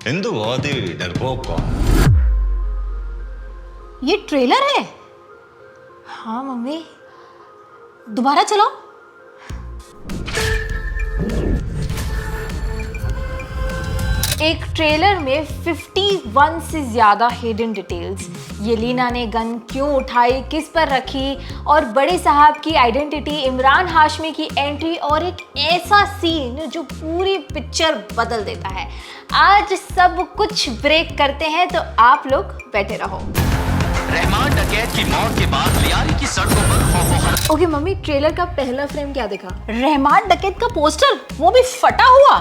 हिंदू बहुत ही डरपोक कौन। ये ट्रेलर है? हाँ मम्मी। दोबारा चलाओ। एक ट्रेलर में 51 से ज्यादा हिडन डिटेल्स, येलिना ने गन क्यों उठाई, किस पर रखी, और बड़े साहब की आइडेंटिटी, इमरान हाशमी की एंट्री और एक ऐसा सीन जो पूरी पिक्चर बदल देता है। आज सब कुछ ब्रेक करते हैं, तो आप लोग बैठे रहो। रहमान डकैत की मौत के बाद लियारी की सड़कों पर खौफ। ओके मम्मी, ट्रेलर का पहला फ्रेम क्या दिखा? रहमान डकैत का पोस्टर, वो भी फटा हुआ।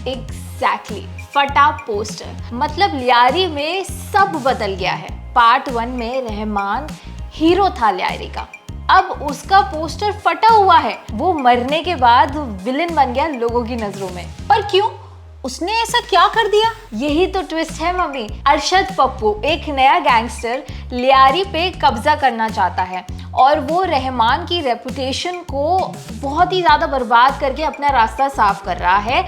एग्जैक्टली, फटा पोस्टर। मतलब लियारी में सब बदल गया है। पार्ट 1 में रहमान हीरो था लियारी का, अब उसका पोस्टर फटा हुआ है। वो मरने के बाद विलन बन गया लोगों की नजरों में। पर क्यों? उसने ऐसा क्या कर दिया? यही तो ट्विस्ट है मम्मी। अरशद पप्पू, एक नया गैंगस्टर, लियारी पे कब्जा करना चाहता है और वो रहमान की रेपुटेशन को बहुत ही ज्यादा बर्बाद करके अपना रास्ता साफ कर रहा है।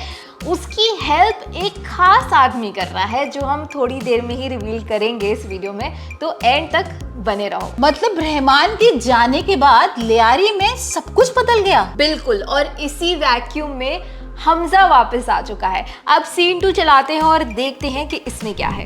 उसकी हेल्प एक खास आदमी कर रहा है, जो हम थोड़ी देर में ही रिवील करेंगे इस वीडियो में, तो एंड तक बने रहो। मतलब रहमान के जाने के बाद लियारी में सब कुछ बदल गया। बिल्कुल, और इसी वैक्यूम में हमजा वापस आ चुका है। अब सीन 2 चलाते हैं और देखते हैं कि इसमें क्या है।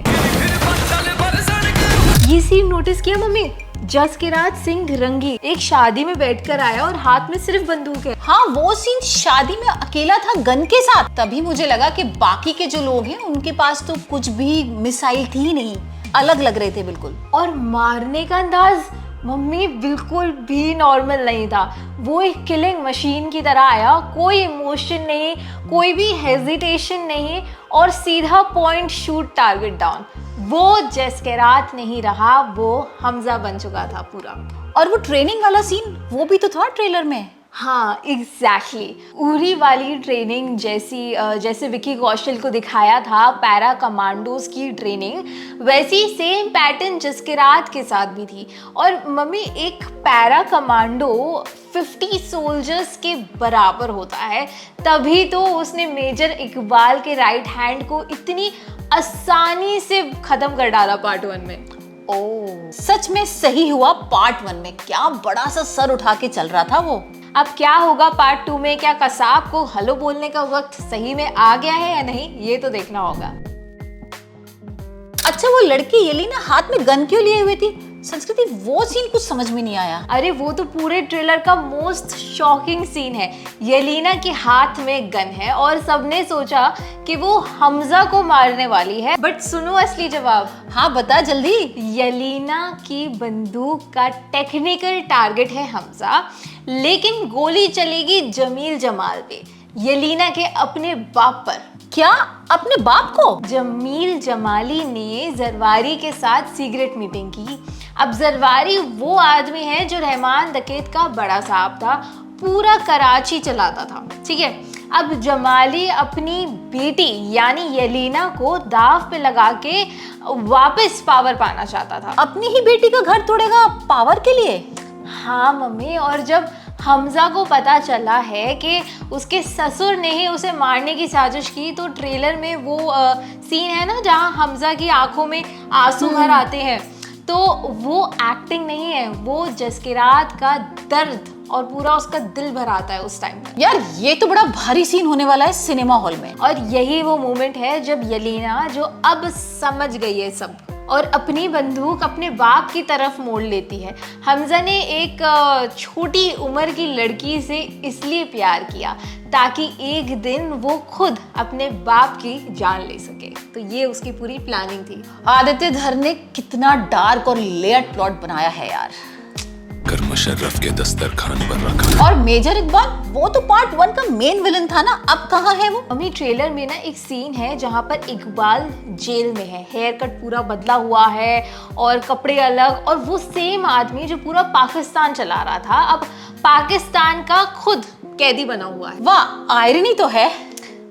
ये सीन नोटिस किया मम्मी? जसकिरात सिंह रंगी एक शादी में बैठकर आया और हाथ में सिर्फ बंदूक है। हाँ, वो सीन शादी में अकेला था गन के साथ। तभी मुझे लगा कि बाकी के जो लोग हैं उनके पास तो कुछ भी मिसाइल थी ही नहीं, अलग लग रहे थे बिल्कुल। और मारने का अंदाज मम्मी बिल्कुल भी नॉर्मल नहीं था। वो एक किलिंग मशीन की तरह आया, कोई इमोशन नहीं, कोई भी हेजिटेशन नहीं, और सीधा पॉइंट शूट, टारगेट डाउन। वो जसकिरात नहीं रहा, वो हमजा बन चुका था पूरा। और वो ट्रेनिंग वाला सीन, वो भी तो था ट्रेलर में। हाँ एग्जैक्टली, उरी वाली ट्रेनिंग जैसे विकी कौशल को दिखाया था पैरा कमांडोज की ट्रेनिंग, वैसी सेम पैटर्न जसकिरात के साथ भी थी। और मम्मी, एक पैरा कमांडो 50 सोल्जर्स के बराबर होता है, तभी तो उसने मेजर इकबाल के राइट हैंड को इतनी आसानी से खत्म कर डाला पार्ट 1 में। ओह, सच में सही हुआ पार्ट 1 में। क्या बड़ा सा सर उठा के चल रहा था वो। अब क्या होगा पार्ट 2 में? क्या कसाब को हेलो बोलने का वक्त सही में आ गया है या नहीं, ये तो देखना होगा। अच्छा, वो लड़की येलिना हाथ में गन क्यों लिए हुई थी? संस्कृति, वो सीन कुछ समझ में नहीं आया। अरे वो तो पूरे ट्रेलर का मोस्ट शॉकिंग सीन है। येलिना के हाथ में गन है और सबने सोचा कि वो हमजा को मारने वाली है, बट सुनो असली जवाब। हाँ बता जल्दी। येलिना की बंदूक का टेक्निकल टारगेट है हमजा, लेकिन गोली चलेगी जमील जमाल पे, येलिना के अपने बाप पर। क्या, अपने बाप को? जमील जमाली ने जरवारी के साथ सीक्रेट मीटिंग की। अब जरवारी वो आदमी है जो रहमान डकैत का बड़ा साहब था, पूरा कराची चलाता था, ठीक है। अब जमाली अपनी बेटी यानी येलिना को दाव पे लगा के वापस पावर पाना चाहता था। अपनी ही बेटी का घर तोड़ेगा पावर के लिए? हाँ मम्मी, और जब हमजा को पता चला है कि उसके ससुर ने ही उसे मारने की साजिश की, तो ट्रेलर में वो सीन है ना जहाँ हमजा की आंखों में आंसू भर आते हैं, तो वो एक्टिंग नहीं है, वो जसकिरात का दर्द और पूरा उसका दिल भर आता है उस टाइम। यार ये तो बड़ा भारी सीन होने वाला है सिनेमा हॉल में। और यही वो मोमेंट है जब येलिना, जो अब समझ गई है सब, और अपनी बंदूक अपने बाप की तरफ मोड़ लेती है। हमजा ने एक छोटी उम्र की लड़की से इसलिए प्यार किया ताकि एक दिन वो खुद अपने बाप की जान ले सके, तो ये उसकी पूरी प्लानिंग थी। आदित्य धर ने कितना डार्क और लेयर्ड प्लॉट बनाया है यार। कर मुशर्रफ के दस्तरखान पर रखा। और मेजर इकबाल, वो तो पार्ट 1 का मेन विलन था ना, अब कहाँ है वो? मम्मी, ट्रेलर में ना एक सीन है जहाँ पर इकबाल जेल में है, हेयर कट पूरा बदला हुआ है और कपड़े अलग, और वो सेम आदमी जो पूरा पाकिस्तान चला रहा था, अब पाकिस्तान का खुद कैदी बना हुआ है। वाह, आयरनी तो है।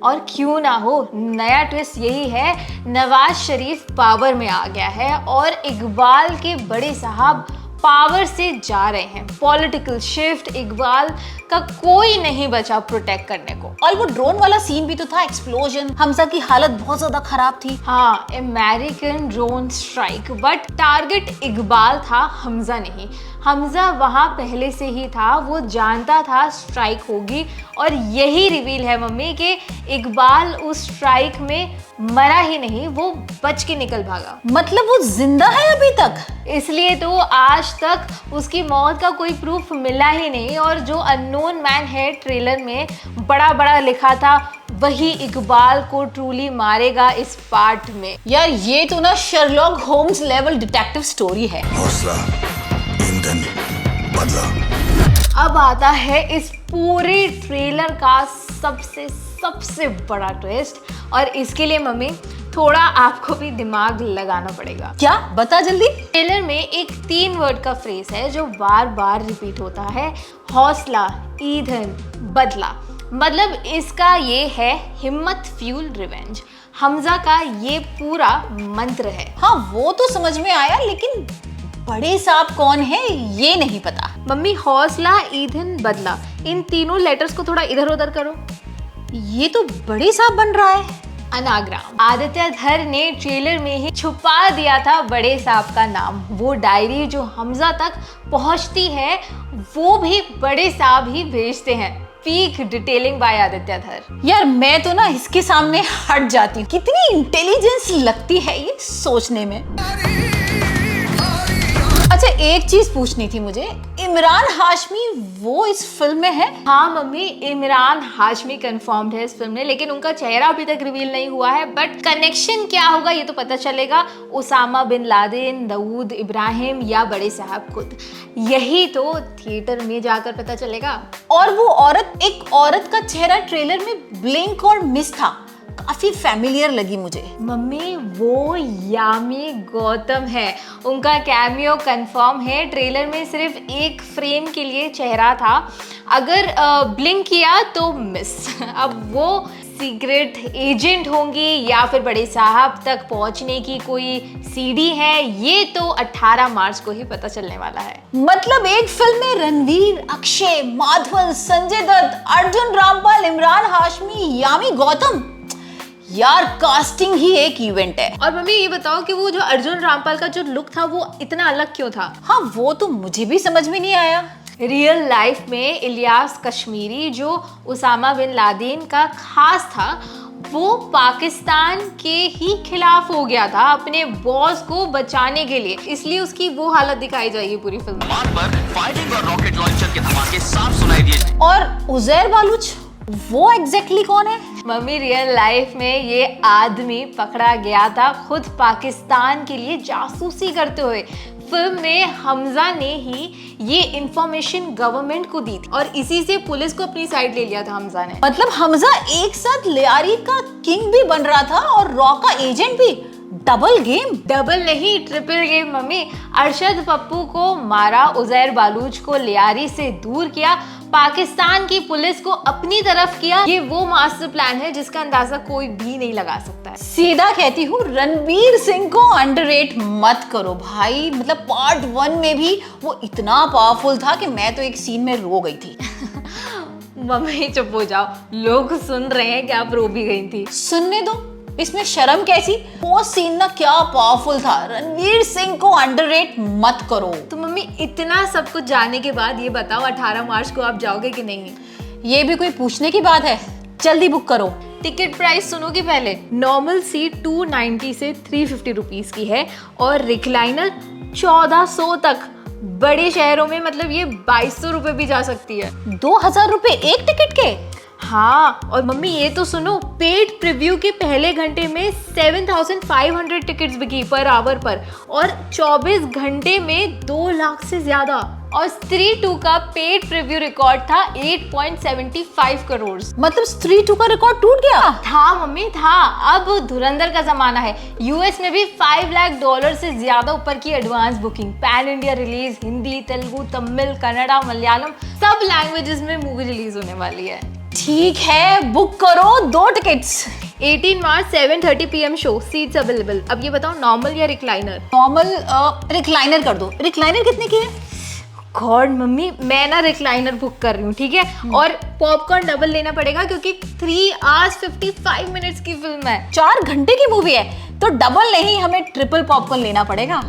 और क्यों ना हो, नया ट्विस्ट यही है, नवाज शरीफ पावर में आ गया है और इकबाल के बड़े साहब पावर से जा रहे हैं। पॉलिटिकल शिफ्ट, इकबाल का कोई नहीं बचा प्रोटेक्ट करने को। और वो ड्रोन वाला सीन भी तो था, एक्सप्लोजन, हमजा की हालत बहुत ज्यादा खराब थी। हाँ, American drone strike, but target Iqbal था, हमजा नहीं। हमजा वहां पहले से ही था, वो जानता था स्ट्राइक होगी, और यही रिवील है मम्मी कि इकबाल उस स्ट्राइक में मरा ही नहीं, वो बच के निकल भागा। मतलब वो जिंदा है अभी तक? इसलिए तो आज तक उसकी मौत का कोई प्रूफ मिला ही नहीं, और जो अननोन मैन है ट्रेलर में बड़ा बड़ा लिखा था, वही इकबाल को ट्रूली मारेगा इस पार्ट में। यार ये तो ना Sherlock Holmes level detective story है। हौसला, ईंधन, बदला। अब आता है इस पूरे ट्रेलर का सबसे बड़ा ट्विस्ट, और इसके लिए मम्मी थोड़ा आपको भी दिमाग लगाना पड़ेगा। क्या? बता जल्दी। ट्रेलर में एक 3 वर्ड का फ्रेज है जो बार बार रिपीट होता है, हौसला, ईंधन, बदला। मतलब इसका ये है हिम्मत फ्यूल रिवेंज। हमजा का ये पूरा मंत्र है। हाँ वो तो समझ में आया, लेकिन बड़े साहब कौन है ये नहीं पता। मम्मी, हौसला, ईंधन, बदला, इन तीनों लेटर्स को थोड़ा इधर उधर करो। ये तो बड़े साहब बन रहा है। अनाग्राम। आदित्य धर ने ट्रेलर में ही छुपा दिया था बड़े साहब का नाम। वो डायरी जो हमजा तक पहुंचती है वो भी बड़े साहब ही भेजते हैं। पीक डिटेलिंग बाय आदित्य धर। यार मैं तो ना इसके सामने हट जाती हूँ, कितनी इंटेलिजेंस लगती है ये सोचने में। अच्छा एक चीज पूछनी थी मुझे, इमरान हाशमी वो इस फिल्म में है? हाँ मम्मी, इमरान हाशमी कंफर्म्ड है इस फिल्म में, लेकिन उनका चेहरा अभी तक रिवील नहीं हुआ है। बट कनेक्शन क्या होगा ये तो पता चलेगा। उसामा बिन लादेन, दाऊद इब्राहिम या बड़े साहब खुद, यही तो थिएटर में जाकर पता चलेगा। और वो औरत, एक औरत का चेहरा ट्रेलर में ब्लिंक और मिस था, काफी फैमिलियर लगी मुझे। मम्मी वो यामी गौतम है, उनका कैमियो कंफर्म है। ट्रेलर में सिर्फ एक फ्रेम के लिए चेहरा था, अगर ब्लिंक किया तो मिस। अब वो सीक्रेट एजेंट होंगी या फिर बड़े साहब तक पहुंचने की कोई सीडी है, ये तो 18 मार्च को ही पता चलने वाला है। मतलब एक फिल्म में रणवीर, अक्षय, माधवन, संजय दत्त, अर्जुन रामपाल, इमरान हाशमी, यामी गौतम। यार कास्टिंग ही एक इवेंट है। और मम्मी ये बताओ कि वो जो अर्जुन रामपाल का जो लुक था वो इतना अलग क्यों था? हाँ वो तो मुझे भी समझ में नहीं आया। रियल लाइफ में इलियास कश्मीरी जो उसामा बिन लादेन का खास था, वो पाकिस्तान के ही खिलाफ हो गया था अपने बॉस को बचाने के लिए, इसलिए उसकी वो हालत दिखाई जाएगी पूरी फिल्म में। मान पर फाइटिंग और रॉकेट लॉन्चर के धमाके साफ सुनाई दिए। और उजैर बालूच वो एग्जैक्टली कौन है? मम्मी रियल लाइफ में ये आदमी पकड़ा गया था खुद पाकिस्तान के लिए जासूसी करते हुए। फिल्म में हमजा ने ही ये इंफॉर्मेशन गवर्नमेंट को दी थी, और इसी से पुलिस को अपनी साइड ले लिया था हमजा ने। मतलब हमजा एक साथ लियारी का किंग भी बन रहा था और रॉ का एजेंट भी। Double game? डबल नहीं, triple game mummy. Arshad Pappu को मारा, उजैर बालूच को लियारी से दूर किया, पाकिस्तान की पुलिस को अपनी तरफ किया। ये वो मास्टर प्लान है जिसका अंदाजा कोई भी नहीं लगा सकता है। सीधा कहती हूँ रणवीर सिंह को अंडररेट मत करो भाई। मतलब पार्ट 1 में भी वो इतना पावरफुल था कि मैं तो एक सीन में रो गई थी। मम्मी चुप हो जाओ, लोग सुन रहे हैं कि आप रो भी गई थी। सुनने दो, इसमें शर्म कैसी? वो सीन ना क्या पावरफुल था। रणवीर सिंह को अंडररेट मत करो। तो मम्मी इतना सब कुछ जानने के बाद ये बताओ 18 मार्च को आप जाओगे कि नहीं? ये भी कोई पूछने की बात है? जल्दी बुक करो। टिकट प्राइस सुनोगे पहले। नॉर्मल सीट 290 से 350 रुपीज की है, और रिक्लाइनर 1400 तक। बड़े शहरों में मतलब ये 2200 रुपए भी जा सकती है। 2000 रुपए एक टिकट के? हाँ, और मम्मी ये तो सुनो, पेड प्रीव्यू के पहले घंटे में 7500 टिकट्स बिकी पर आवर पर, और 24 घंटे में 2 लाख से ज्यादा। और स्त्री 2 का पेड प्रीव्यू रिकॉर्ड था 8.75 करोड़। मतलब स्त्री 2 का रिकॉर्ड टूट गया? था मम्मी था। अब धुरंधर का जमाना है। यूएस में भी $5 लाख से ज्यादा ऊपर की advance booking. Pan India release, Hindi, Telugu, Tamil, Kannada, Malayalam सब लैंग्वेजेस में मूवी रिलीज होने वाली है। ठीक है, बुक करो 2 टिकट्स। 18 मार्च 7:30 PM शो, सीट्स अवेलेबल। अब ये बताओ नॉर्मल या रिक्लाइनर? नॉर्मल रिक्लाइनर कर दो। रिक्लाइनर कितने की है? गॉड मम्मी, मैं ना रिक्लाइनर बुक कर रही हूँ, ठीक है? और पॉपकॉर्न डबल लेना पड़ेगा क्योंकि 3 hours 55 minutes की फिल्म है। 4 घंटे की मूवी है तो डबल नहीं, हमें ट्रिपल पॉपकॉर्न लेना पड़ेगा।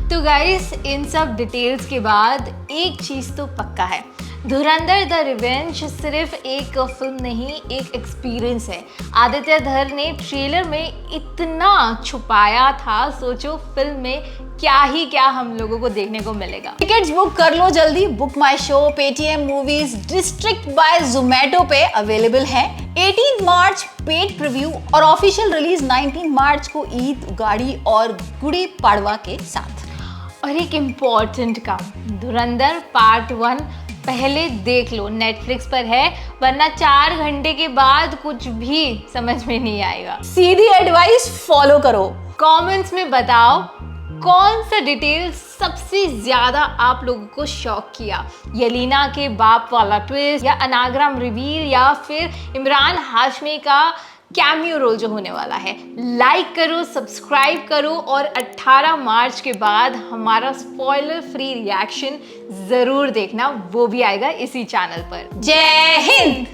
तो गाइस, इन सब डिटेल्स के बाद एक चीज तो पक्का है, धुरंधर द रिवेंज सिर्फ एक फिल्म नहीं, एक एक्सपीरियंस है। आदित्य धर ने ट्रेलर में इतना छुपाया था, सोचो फिल्म में क्या हम लोगों को देखने को मिलेगा। टिकट्स बुक कर लो जल्दी। Book my show, Paytm movies, district by Zomato पे अवेलेबल है। 18 मार्च पेड प्रीव्यू और ऑफिशियल रिलीज 19 मार्च को ईद, उगाड़ी और गुड़ी पाड़वा के साथ। और एक इम्पॉर्टेंट काम, धुरंधर पार्ट 1 पहले देख लो, नेटफ्लिक्स पर है, वरना 4 घंटे के बाद कुछ भी समझ में नहीं आएगा। सीधी एडवाइस फॉलो करो। कमेंट्स में बताओ कौन सा डिटेल सबसे ज्यादा आप लोगों को शॉक किया, यलीना के बाप वाला ट्विस्ट, या अनाग्राम रिवील, या फिर इमरान हाशमी का कैमियो रोल जो होने वाला है। लाइक करो, सब्सक्राइब करो और 18 मार्च के बाद हमारा स्पॉइलर फ्री रिएक्शन जरूर देखना, वो भी आएगा इसी चैनल पर। जय हिंद।